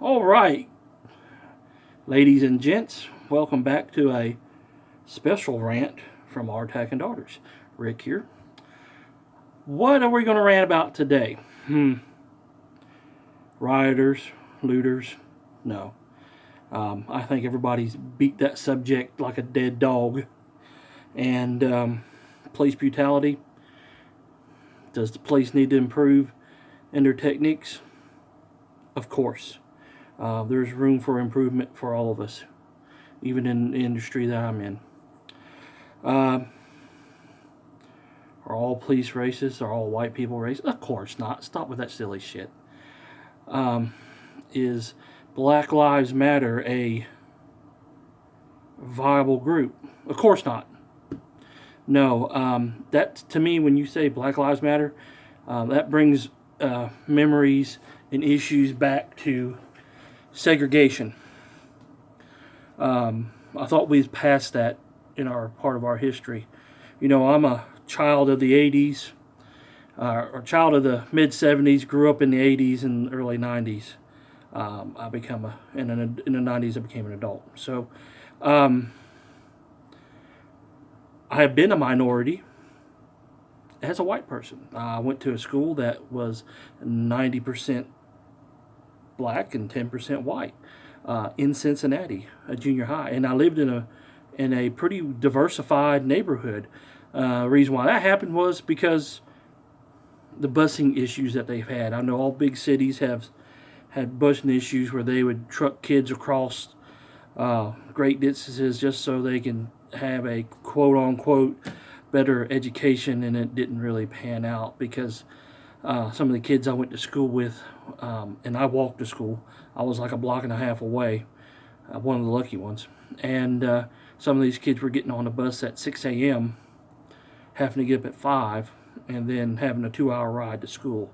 All right, ladies and gents, welcome back to a special rant from R-TAC and Daughters. Rick here. What are we going to rant about today? Rioters, looters? No. I think everybody's beat that subject like a dead dog. And police brutality. Does the police need to improve in their techniques? Of course. There's room for improvement for all of us, even in the industry that I'm in. Are all police racist? Are all white people racist? Of course not. Stop with that silly shit. Is Black Lives Matter a viable group? Of course not. No. That, to me, when you say Black Lives Matter, that brings memories and issues back to segregation. I thought we'd passed that in our part of our history. You know, I'm a child of the 80s, or child of the mid 70s, grew up in the 80s and early 90s. In the 90s I became an adult. So I have been a minority as a white person. I went to a school that was 90% black and 10% white in Cincinnati, a junior high, and I lived in a pretty diversified neighborhood. The reason why that happened was because the busing issues that they've had. I know all big cities have had busing issues where they would truck kids across great distances just so they can have a quote unquote better education, and it didn't really pan out because some of the kids I went to school with, and I walked to school. I was like a block and a half away, one of the lucky ones. And some of these kids were getting on the bus at 6 a.m., having to get up at 5, and then having a 2-hour ride to school,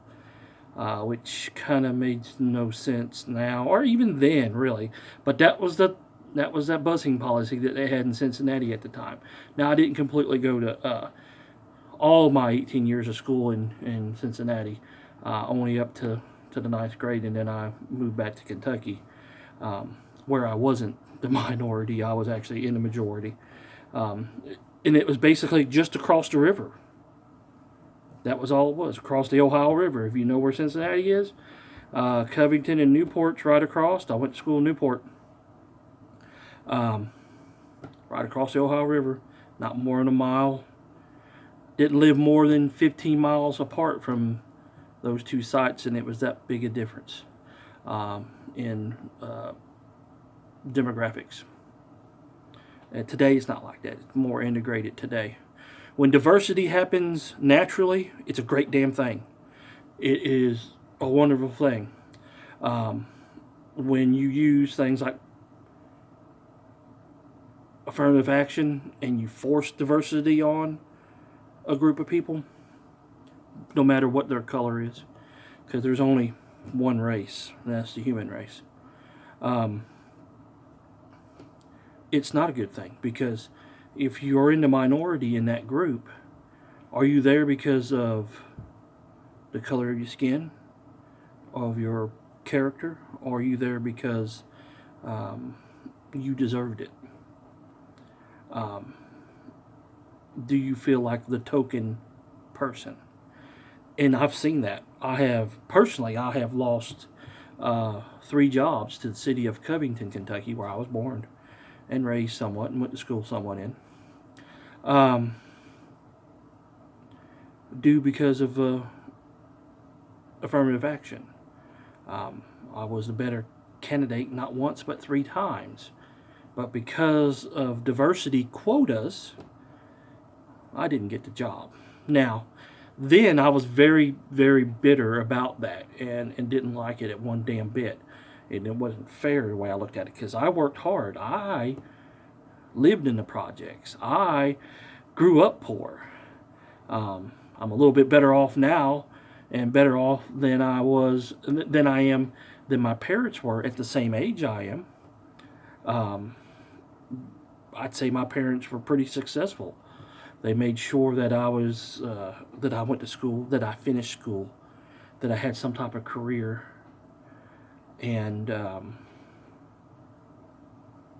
which kind of made no sense now, or even then, really. But that was that busing policy that they had in Cincinnati at the time. Now, I didn't completely go to all of my 18 years of school in Cincinnati, only up to the 9th grade, and then I moved back to Kentucky, where I wasn't the minority. I was actually in the majority. And it was basically just across the river. That was all it was, across the Ohio River. If you know where Cincinnati is, Covington and Newport's right across. I went to school in Newport. Right across the Ohio River, not more than a mile. Didn't live more than 15 miles apart from those two sites, and it was that big a difference in demographics. And today it's not like that. It's more integrated today. When diversity happens naturally, it's a great damn thing. It is a wonderful thing. When you use things like affirmative action and you force diversity on a group of people, no matter what their color is, because there's only one race, and that's the human race. It's not a good thing, because if you're in the minority in that group, are you there because of the color of your skin, of your character, or are you there because you deserved it? Do you feel like the token person? And I've seen that. I have lost 3 jobs to the city of Covington, Kentucky, where I was born and raised somewhat and went to school somewhat in. Due because of affirmative action. I was a better candidate not once but 3 times. But because of diversity quotas, I didn't get the job. Now, then I was very, very bitter about that and didn't like it at one damn bit. And it wasn't fair the way I looked at it, because I worked hard. I lived in the projects. I grew up poor. I'm a little bit better off now, and better off than I am than my parents were at the same age I am. I'd say my parents were pretty successful. They made sure that I went to school, that I finished school, that I had some type of career, and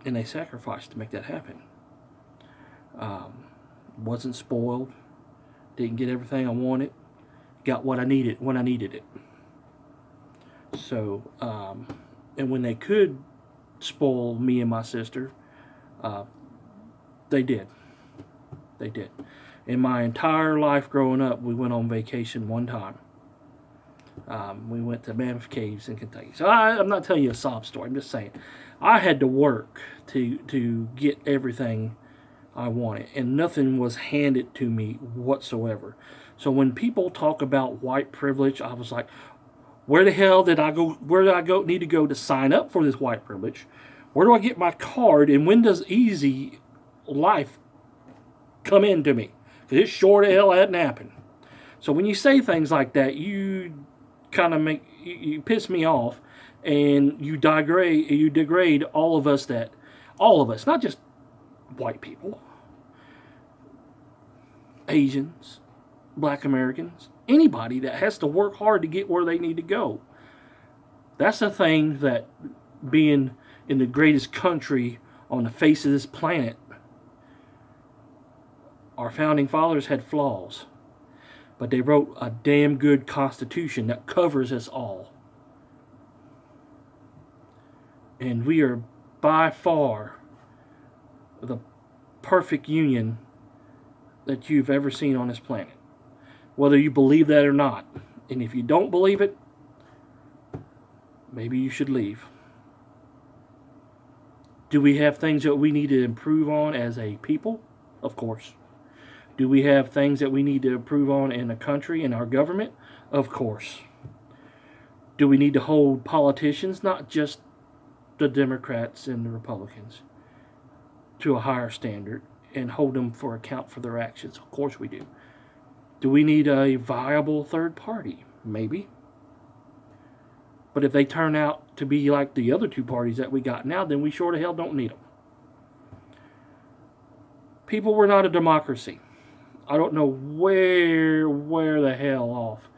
they sacrificed to make that happen. Wasn't spoiled, didn't get everything I wanted, got what I needed when I needed it. So, and when they could spoil me and my sister, they did. They did. In my entire life growing up, we went on vacation one time. We went to Mammoth Caves in Kentucky. So I'm not telling you a sob story. I'm just saying I had to work to get everything I wanted, and nothing was handed to me whatsoever. So when people talk about white privilege, I was like, where the hell did I go? Where did I go? Need to go to sign up for this white privilege? Where do I get my card? And when does easy life come into me? Because it sure the hell hadn't happened. So when you say things like that, you kind of you piss me off, and you degrade all of us, not just white people, Asians, Black Americans, anybody that has to work hard to get where they need to go. That's the thing, that being in the greatest country on the face of this planet, our founding fathers had flaws, but they wrote a damn good constitution that covers us all. And we are by far the perfect union that you've ever seen on this planet, whether you believe that or not. And if you don't believe it, maybe you should leave. Do we have things that we need to improve on as a people? Of course. Do we have things that we need to improve on in a country, in our government? Of course. Do we need to hold politicians, not just the Democrats and the Republicans, to a higher standard and hold them for account for their actions? Of course we do. Do we need a viable third party? Maybe. But if they turn out to be like the other two parties that we got now, then we sure the hell don't need them. People, we're not a democracy. I don't know where the hell off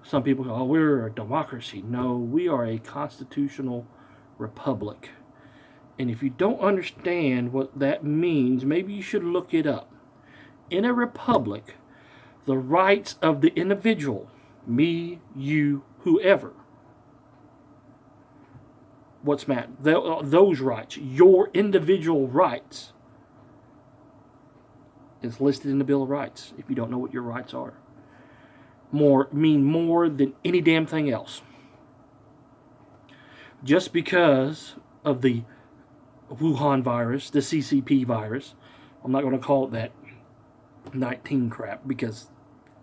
some people go, oh, we're a democracy. No, we are a constitutional republic. And if you don't understand what that means, maybe you should look it up. In a republic, the rights of the individual, me, you, whoever, what's Matt? Those rights, your individual rights, is listed in the Bill of Rights. If you don't know what your rights are, mean more than any damn thing else. Just because of the Wuhan virus, the CCP virus, I'm not going to call it that 19 crap, because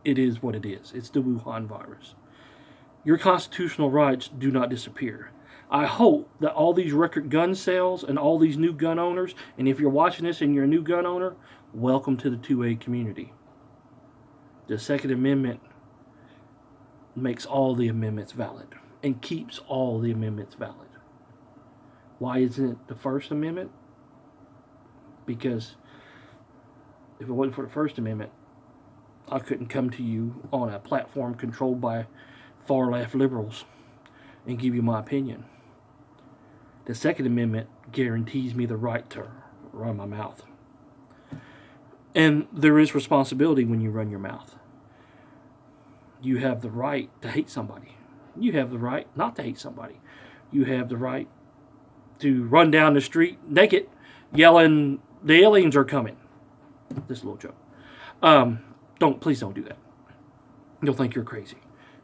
it is what it is. It's the Wuhan virus. Your constitutional rights do not disappear. I hope that all these record gun sales and all these new gun owners, and if you're watching this and you're a new gun owner, welcome to the 2A community. The Second Amendment makes all the amendments valid and keeps all the amendments valid. Why isn't it the First Amendment? Because if it wasn't for the First Amendment, I couldn't come to you on a platform controlled by far-left liberals and give you my opinion. The Second Amendment guarantees me the right to run my mouth. And there is responsibility when you run your mouth. You have the right to hate somebody. You have the right not to hate somebody. You have the right to run down the street naked, yelling, the aliens are coming. This little joke. Please don't do that. They'll think you're crazy.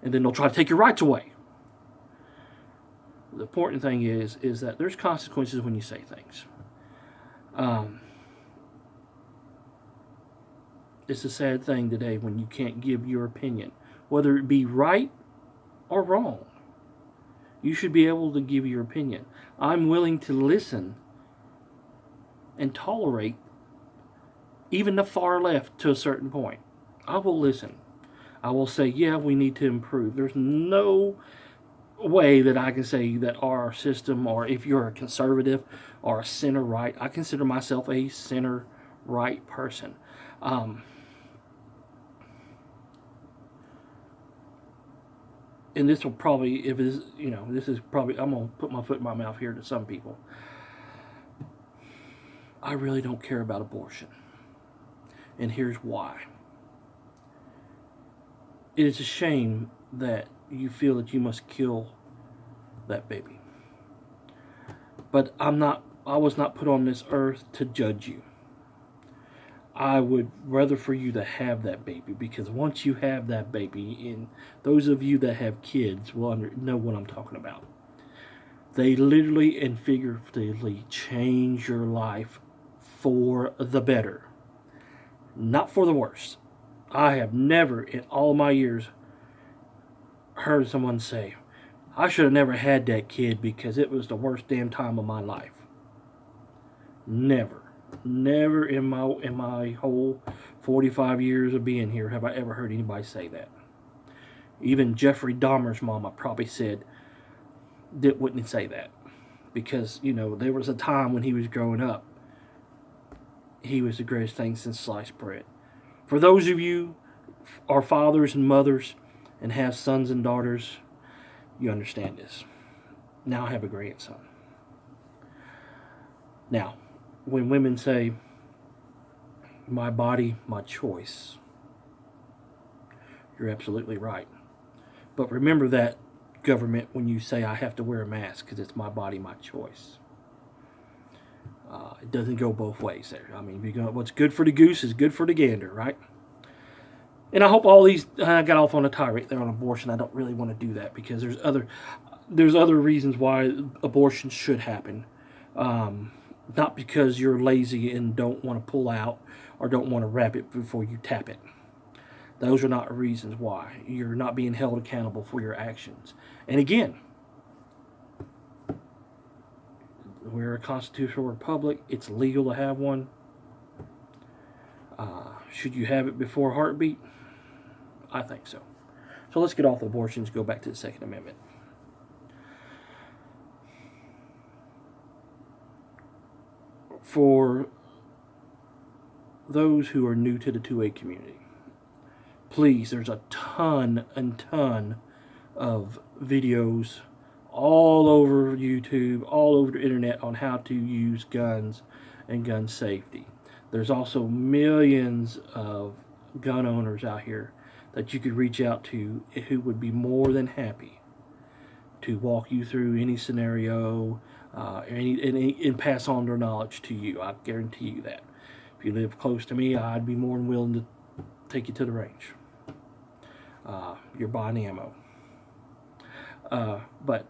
And then they'll try to take your rights away. The important thing is that there's consequences when you say things. It's a sad thing today when you can't give your opinion, whether it be right or wrong. You should be able to give your opinion. I'm willing to listen and tolerate even the far left to a certain point. I will listen. I will say, yeah, we need to improve. There's no way that I can say that our system, or if you're a conservative or a center-right, I consider myself a center-right person. and this will probably, if it's, this is probably, I'm going to put my foot in my mouth here to some people. I really don't care about abortion. And here's why. It is a shame that you feel that you must kill that baby. But I was not put on this earth to judge you. I would rather for you to have that baby, because once you have that baby, and those of you that have kids will know what I'm talking about. They literally and figuratively change your life for the better, not for the worse. I have never in all my years heard someone say, I should have never had that kid because it was the worst damn time of my life. Never. Never in my whole 45 years of being here have I ever heard anybody say that. Even Jeffrey Dahmer's mama probably wouldn't say that. Because, there was a time when he was growing up, he was the greatest thing since sliced bread. For those of you are fathers and mothers and have sons and daughters, you understand this. Now I have a grandson. Now, when women say, my body, my choice, you're absolutely right. But remember that, government, when you say I have to wear a mask because it's my body, my choice. It doesn't go both ways there. I mean, what's good for the goose is good for the gander, right? And I hope I got off on a tirade there on abortion. I don't really want to do that because there's other reasons why abortion should happen. Not because you're lazy and don't want to pull out or don't want to wrap it before you tap it. Those are not reasons why. You're not being held accountable for your actions. And again, we're a constitutional republic. It's legal to have one. Should you have it before a heartbeat? I think so. So let's get off the abortions, go back to the Second Amendment. For those who are new to the 2A community, please, there's a ton of videos all over YouTube, all over the internet on how to use guns and gun safety. There's also millions of gun owners out here that you could reach out to who would be more than happy to walk you through any scenario and pass on their knowledge to you. I guarantee you that. If you live close to me, I'd be more than willing to take you to the range. You're buying ammo. But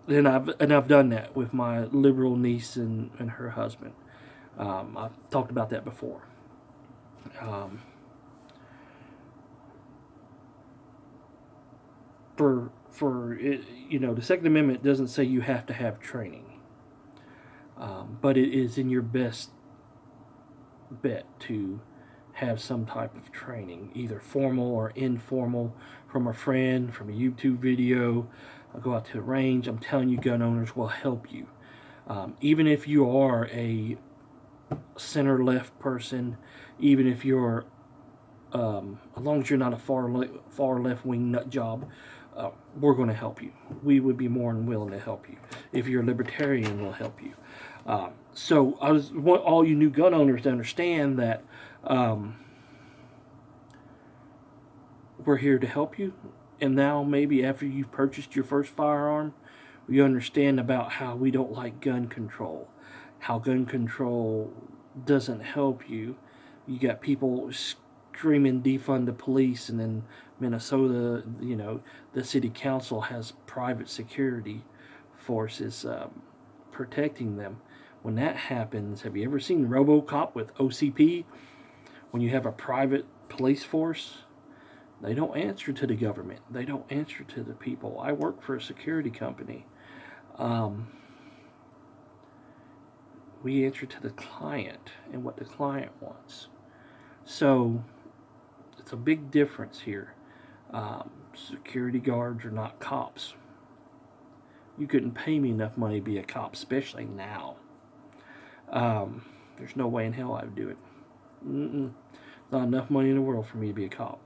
then I've done that with my liberal niece and her husband. I've talked about that before. For it, the Second Amendment doesn't say you have to have training, but it is in your best bet to have some type of training, either formal or informal, from a friend, from a YouTube video. Go out to the range. I'm telling you, gun owners will help you. Even if you are a center-left person, even if you're, as long as you're not a far left-wing nut job, we're going to help you. We would be more than willing to help you. If you're a libertarian, we'll help you. So I want all you new gun owners to understand that we're here to help you. And now maybe after you've purchased your first firearm, you understand about how we don't like gun control. How gun control doesn't help you. You got people screaming defund the police, and then Minnesota, the city council has private security forces protecting them. When that happens, have you ever seen RoboCop with OCP? When you have a private police force, they don't answer to the government. They don't answer to the people. I work for a security company. We answer to the client and what the client wants. So it's a big difference here. Security guards are not cops. You couldn't pay me enough money to be a cop, especially now. There's no way in hell I would do it. Not enough money in the world for me to be a cop.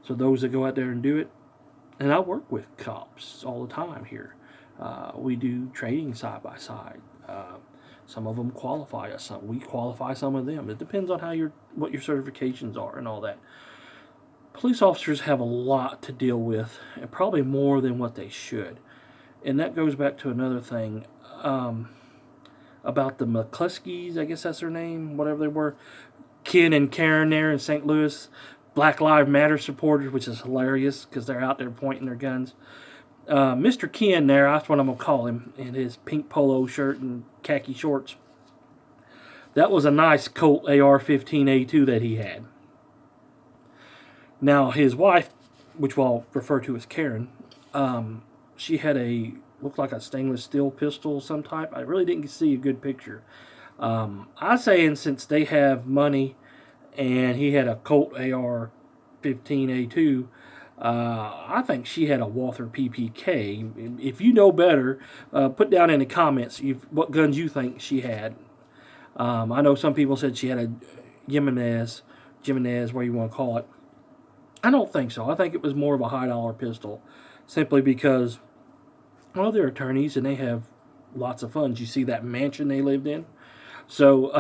So those that go out there and do it, And I work with cops all the time here. We do training side by side. Some of them qualify us. We qualify some of them. It depends on what your certifications are and all that. Police officers have a lot to deal with, and probably more than what they should. And that goes back to another thing about the McCluskeys, I guess that's their name, whatever they were. Ken and Karen there in St. Louis, Black Lives Matter supporters, which is hilarious because they're out there pointing their guns. Mr. Ken there, that's what I'm going to call him, in his pink polo shirt and khaki shorts. That was a nice Colt AR-15A2 that he had. Now, his wife, which we'll refer to as Karen, she had looked like a stainless steel pistol of some type. I really didn't see a good picture. I'm saying since they have money and he had a Colt AR-15A2, I think she had a Walther PPK. If you know better, put down in the comments what guns you think she had. I know some people said she had a Jimenez, whatever you want to call it. I don't think so. I think it was more of a high-dollar pistol, simply because, well, they're attorneys and they have lots of funds. You see that mansion they lived in? So,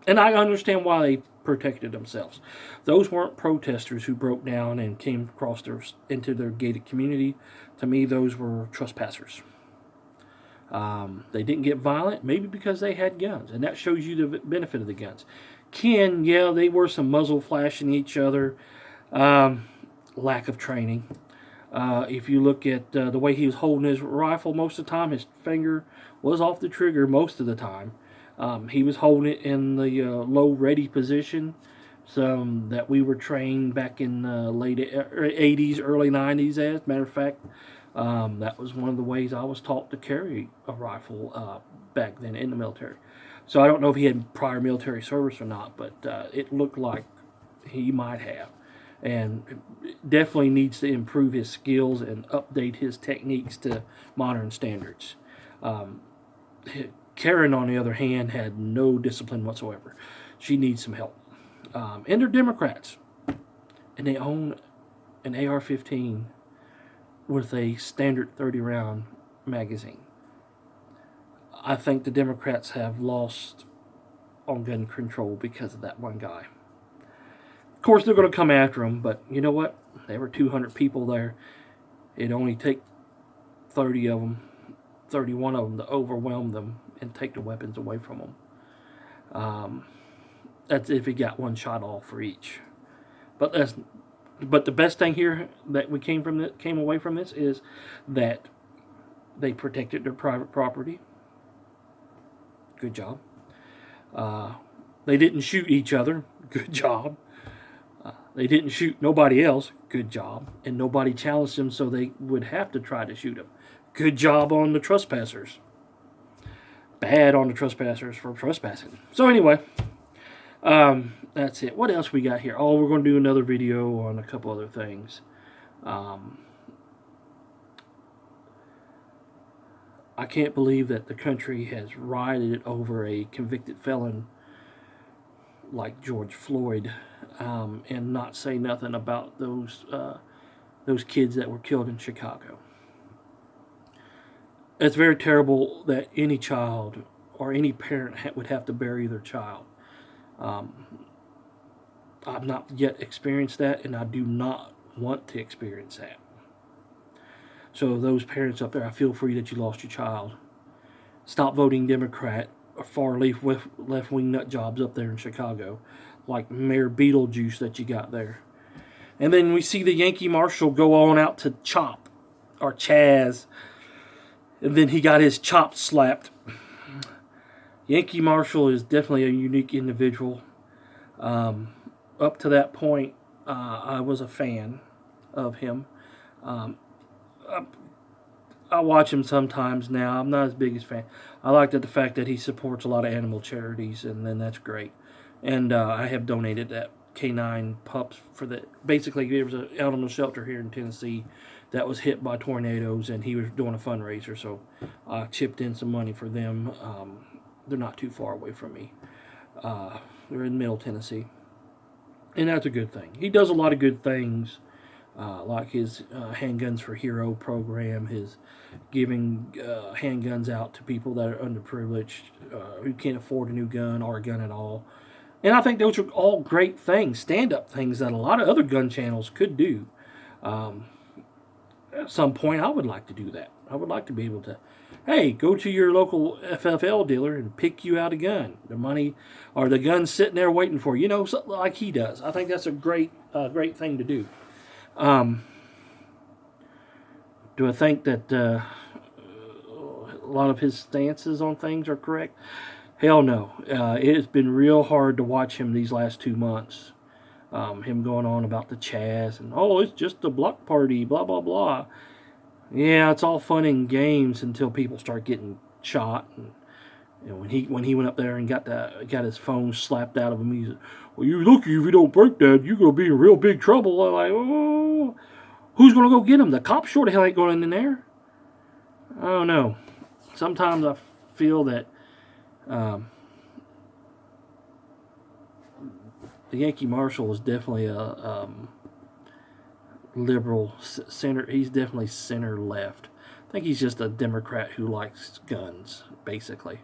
and I understand why they protected themselves. Those weren't protesters who broke down and came across into their gated community. To me, those were trespassers. They didn't get violent, maybe because they had guns, and that shows you the benefit of the guns. Ken, yeah, they were some muzzle flashing each other. Lack of training. If you look at the way he was holding his rifle most of the time, his finger was off the trigger most of the time. He was holding it in the low ready position, that we were trained back in the late 80s, early 90s. As a matter of fact, that was one of the ways I was taught to carry a rifle back then in the military. So I don't know if he had prior military service or not, but it looked like he might have. And definitely needs to improve his skills and update his techniques to modern standards. Karen, on the other hand, had no discipline whatsoever. She needs some help. And they're Democrats. And they own an AR-15 with a standard 30-round magazine. I think the Democrats have lost on gun control because of that one guy. Of course, they're going to come after him, but you know what? There were 200 people there. It'd only take 31 of them to overwhelm them and take the weapons away from them. That's if he got one shot off for each. But the best thing here that we came away from this is that they protected their private property. Good job. They didn't shoot each other. Good job. They didn't shoot nobody else. Good job. And nobody challenged them, so they would have to try to shoot them. Good job on the trespassers. Bad on the trespassers for trespassing. So anyway, that's it. What else we got here? Oh, we're going to do another video on a couple other things. I can't believe that the country has rioted over a convicted felon like George Floyd, and not say nothing about those kids that were killed in Chicago. It's very terrible that any child or any parent would have to bury their child. I've not yet experienced that, and I do not want to experience that. So those parents up there, I feel for you that you lost your child. Stop voting Democrat or far left-wing nut jobs up there in Chicago, like Mayor Beetlejuice that you got there. And then we see the Yankee Marshal go on out to Chop, or Chaz, and then he got his chops slapped. Yankee Marshal is definitely a unique individual. Up to that point, I was a fan of him. I watch him sometimes now. I'm not as big as fan. I like the fact that he supports a lot of animal charities, and then that's great. And I have donated that canine pups for the. Basically, there was an animal shelter here in Tennessee that was hit by tornadoes, and he was doing a fundraiser, so I chipped in some money for them. They're not too far away from me. They're in Middle Tennessee, and that's a good thing. He does a lot of good things like his Handguns for Hero program, his giving handguns out to people that are underprivileged, who can't afford a new gun or a gun at all. And I think those are all great things, stand-up things that a lot of other gun channels could do. Um, at some point, I would like to do that. I would like to be able to, hey, go to your local FFL dealer and pick you out a gun. The money or the gun's sitting there waiting for you, something like he does. I think that's a great thing to do. Do I think that a lot of his stances on things are correct? Hell no. It has been real hard to watch him these last 2 months. Him going on about the Chaz and, it's just a block party, blah, blah, blah. Yeah, it's all fun and games until people start getting shot. And, when he went up there and got his phone slapped out of him, he's, well, you're lucky if you don't break that, you're going to be in real big trouble. I'm like, oh, who's going to go get him? The cops sure the hell ain't going in there. I don't know. Sometimes I feel that the Yankee Marshal is definitely a liberal center. He's definitely center left. I think he's just a Democrat who likes guns, basically,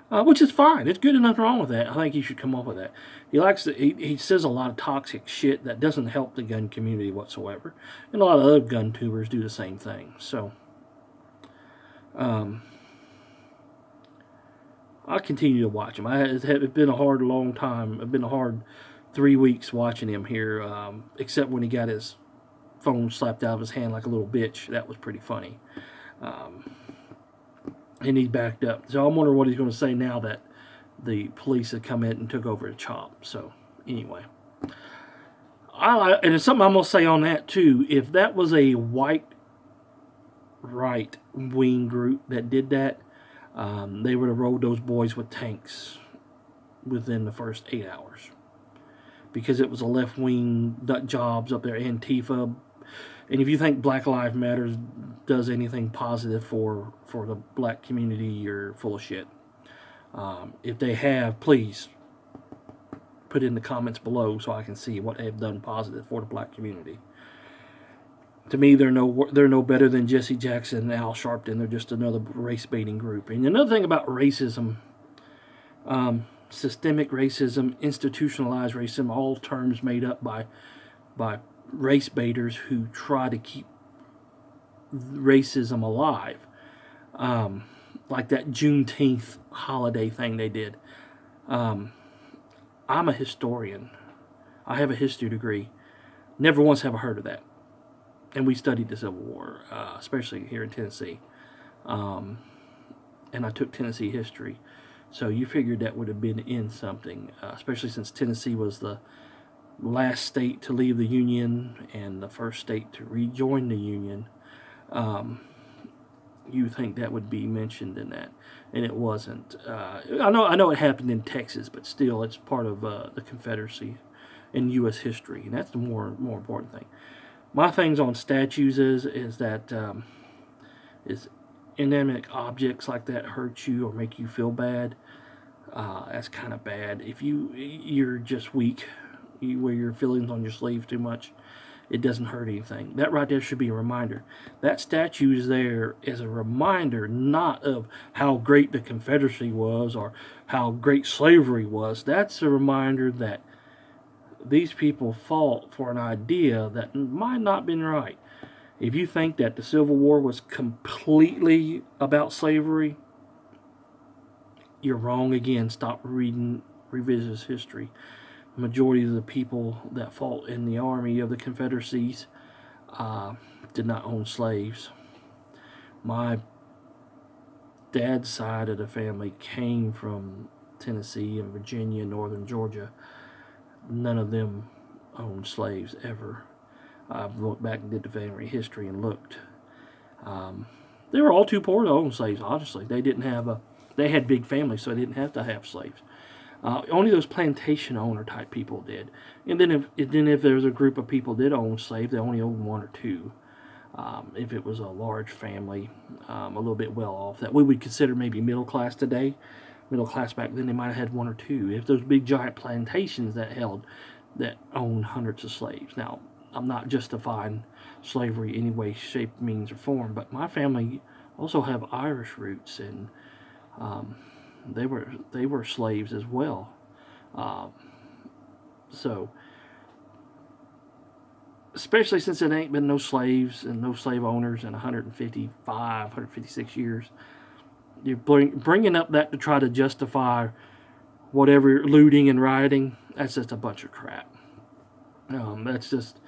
which is fine. It's good, and nothing wrong with that. I think he should come up with that. He says a lot of toxic shit that doesn't help the gun community whatsoever, and a lot of other gun tubers do the same thing. So, I continue to watch him. It's been a hard, long time. It's been a hard 3 weeks watching him here, except when he got his phone slapped out of his hand like a little bitch. That was pretty funny. And he backed up. So I'm wondering what he's going to say now that the police have come in and took over the CHOP. So, anyway. And it's something I'm going to say on that, too. If that was a white right-wing group that did that, they would have rolled those boys with tanks within the first 8 hours. Because it was a left-wing nut jobs up there, Antifa. And if you think Black Lives Matter does anything positive for the black community, you're full of shit. If they have, please put in the comments below so I can see what they've done positive for the black community. To me, they're no better than Jesse Jackson and Al Sharpton. They're just another race-baiting group. And another thing about racism, systemic racism, institutionalized racism, all terms made up by race baiters who try to keep racism alive, like that Juneteenth holiday thing they did. I'm a historian. I have a history degree. Never once have I heard of that. And we studied the Civil War, especially here in Tennessee. And I took Tennessee history. So you figured that would have been in something, especially since Tennessee was the last state to leave the Union and the first state to rejoin the Union. You think that would be mentioned in that, and it wasn't. I know it happened in Texas, but still, it's part of the Confederacy in U.S. history, and that's the more important thing. My things on statues is that is inanimate objects like that hurt you or make you feel bad. That's kind of bad. If you're just weak, you wear your feelings on your sleeve too much, it doesn't hurt anything. That right there should be a reminder. That statue is there as a reminder, not of how great the Confederacy was or how great slavery was. That's a reminder that these people fought for an idea that might not have been right. If you think that the Civil War was completely about slavery, you're wrong again. Stop reading revisionist history. The majority of the people that fought in the army of the Confederacies did not own slaves. My dad's side of the family came from Tennessee and Virginia, northern Georgia. None of them owned slaves ever. I've looked back and did the family history and looked. They were all too poor to own slaves, honestly. They had big families, so they didn't have to have slaves. Only those plantation owner type people did. And then if there was a group of people that owned slaves, they only owned one or two. If it was a large family, a little bit well off, that we would consider maybe middle class today. Middle class back then, they might have had one or two. If those big giant plantations that owned hundreds of slaves. Now, I'm not justifying slavery any way, shape, means, or form, but my family also have Irish roots, and they were slaves as well. Um, so, especially since it ain't been no slaves and no slave owners in 155, 156 years, you're bringing up that to try to justify whatever looting and rioting. That's just a bunch of crap. That's just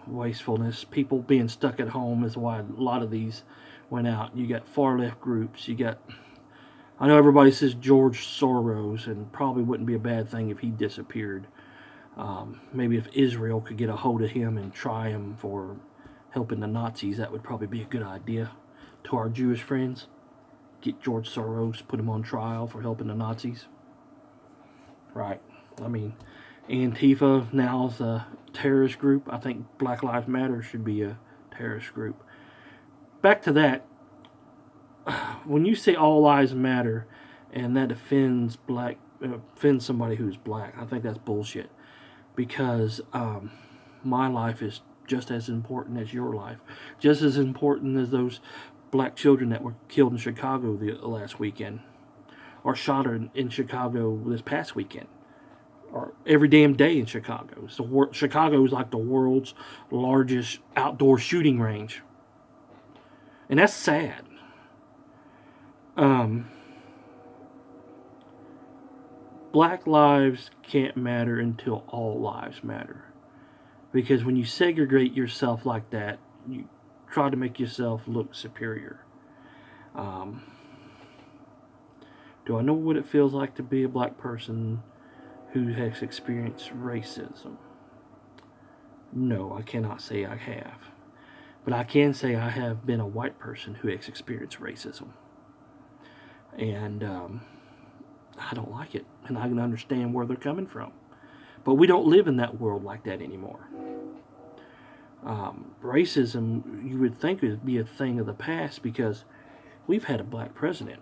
wastefulness. People being stuck at home is why a lot of these went out. You got far left groups. You got, I know everybody says George Soros, and probably wouldn't be a bad thing if he disappeared. Maybe if Israel could get a hold of him and try him for helping the Nazis, that would probably be a good idea. To our Jewish friends, get George Soros, put him on trial for helping the Nazis. Right. I mean, Antifa now is a terrorist group. I think Black Lives Matter should be a terrorist group. Back to that. When you say all lives matter, and that offends somebody who's black, I think that's bullshit. Because my life is just as important as your life, just as important as those black children that were killed in Chicago the last weekend, or shot in Chicago this past weekend, or every damn day in Chicago. So Chicago is like the world's largest outdoor shooting range, and that's sad. Black lives can't matter until all lives matter. Because when you segregate yourself like that, you try to make yourself look superior. Do I know what it feels like to be a black person who has experienced racism? No, I cannot say I have. But I can say I have been a white person who has experienced racism. And I don't like it. And I can understand where they're coming from. But we don't live in that world like that anymore. Racism, you would think, would be a thing of the past because we've had a black president.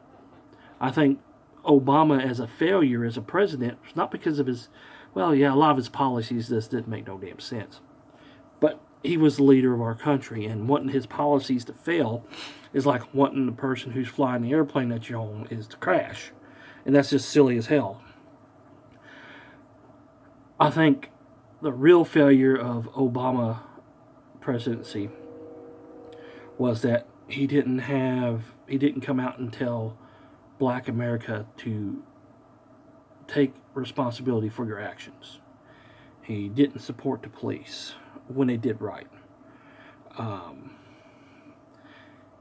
I think Obama as a failure as a president was not because of his, well, yeah, a lot of his policies just didn't make no damn sense. But he was the leader of our country, and wanting his policies to fail is like wanting the person who's flying the airplane that you're on is to crash. And that's just silly as hell. I think the real failure of Obama presidency was that he didn't come out and tell black America to take responsibility for your actions. He didn't support the police when they did right.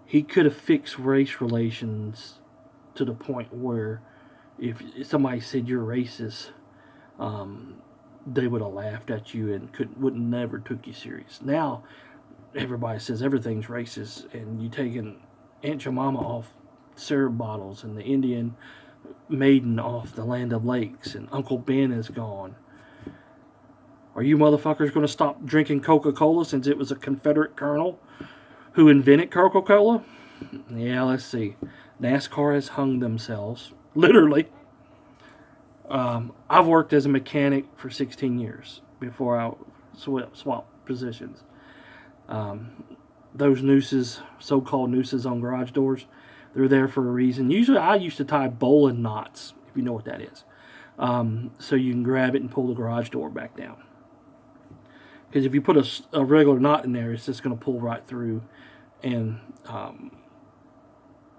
He could have fixed race relations to the point where if somebody said you're racist, they would have laughed at you and would never took you serious. Now, everybody says everything's racist, and you taking Aunt Jemima off syrup bottles, and the Indian maiden off the Land of Lakes, and Uncle Ben is gone. Are you motherfuckers going to stop drinking Coca-Cola since it was a Confederate colonel who invented Coca-Cola? Yeah, let's see. NASCAR has hung themselves, literally. I've worked as a mechanic for 16 years before I swapped positions. Those nooses, so-called nooses on garage doors, they're there for a reason. Usually I used to tie bowline knots, if you know what that is, so you can grab it and pull the garage door back down. Because if you put a regular knot in there, it's just going to pull right through. And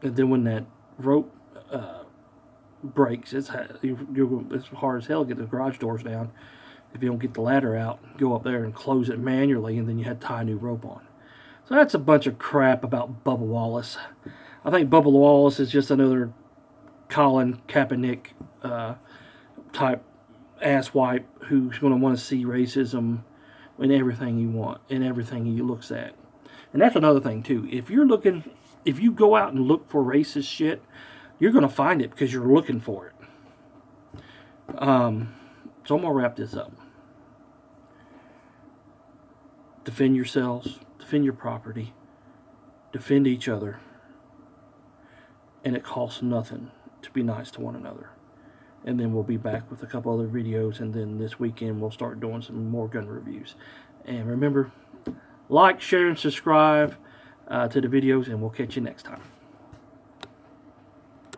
then when that rope breaks, it's hard as hell to get the garage doors down. If you don't get the ladder out, go up there and close it manually, and then you had to tie a new rope on. So that's a bunch of crap about Bubba Wallace. I think Bubba Wallace is just another Colin Kaepernick type asswipe who's going to want to see racism in everything he wants, in everything he looks at. And that's another thing too. If you go out and look for racist shit, you're going to find it because you're looking for it. So I'm going to wrap this up. Defend yourselves. Defend your property. Defend each other. And it costs nothing to be nice to one another. And then we'll be back with a couple other videos. And then this weekend we'll start doing some more gun reviews. And remember, like, share, and subscribe to the videos, and we'll catch you next time.